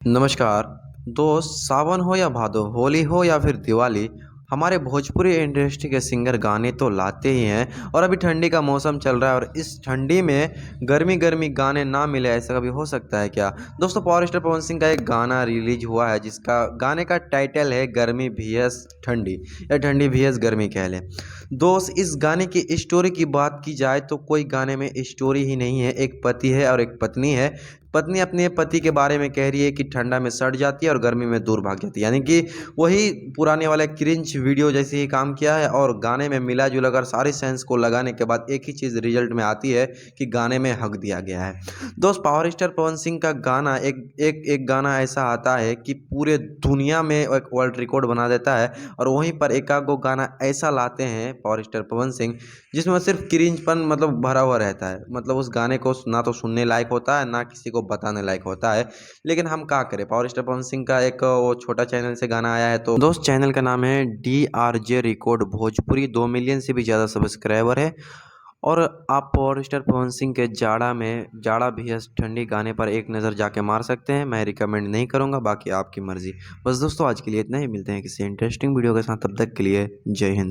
नमस्कार दोस्त। सावन हो या भादो, होली हो या फिर दिवाली, हमारे भोजपुरी इंडस्ट्री के सिंगर गाने तो लाते ही हैं। और अभी ठंडी का मौसम चल रहा है और इस ठंडी में गर्मी गर्मी गाने ना मिले, ऐसा कभी हो सकता है क्या? दोस्तों, पावर स्टार पवन सिंह का एक गाना रिलीज हुआ है जिसका गाने का टाइटल है गर्मी vs ठंडी, या ठंडी vs गर्मी कह लें। दोस्त, इस गाने की स्टोरी की बात की जाए तो कोई गाने में स्टोरी ही नहीं है। एक पति है और एक पत्नी है। पत्नी अपने पति के बारे में कह रही है कि ठंडा में सड़ जाती है और गर्मी में दूर भाग जाती है, यानी कि वही पुराने वाला क्रिंज वीडियो जैसे ही काम किया है। और गाने में मिला जुला कर सारी सेंस को लगाने के बाद एक ही चीज़ रिजल्ट में आती है कि गाने में हक दिया गया है। दोस्त, पावर स्टार पवन सिंह का गाना एक गाना ऐसा आता है कि पूरे दुनिया में एक वर्ल्ड रिकॉर्ड बना देता है। और वहीं पर एकाध गो गाना ऐसा लाते हैं पावर स्टार पवन सिंह जिसमें सिर्फ क्रिंजपन मतलब भरा हुआ रहता है। मतलब उस गाने को ना तो सुनने लायक होता है ना किसी को बताने लायक होता है। लेकिन हम क्या करें, पावर स्टार पवन सिंह का एक वो छोटा चैनल से गाना आया है। तो दोस्त, चैनल का नाम है DRJ रिकॉर्ड भोजपुरी, 2 मिलियन से भी ज़्यादा सब्सक्राइबर है। और आप पावर स्टार पवन सिंह के जाड़ा भी ठंडी गाने पर एक नज़र जाके मार सकते हैं। मैं रिकमेंड नहीं करूँगा, बाकी आपकी मर्ज़ी। बस दोस्तों, आज के लिए इतना ही। मिलते हैं किसी इंटरेस्टिंग वीडियो के साथ, तब तक के लिए जय हिंद।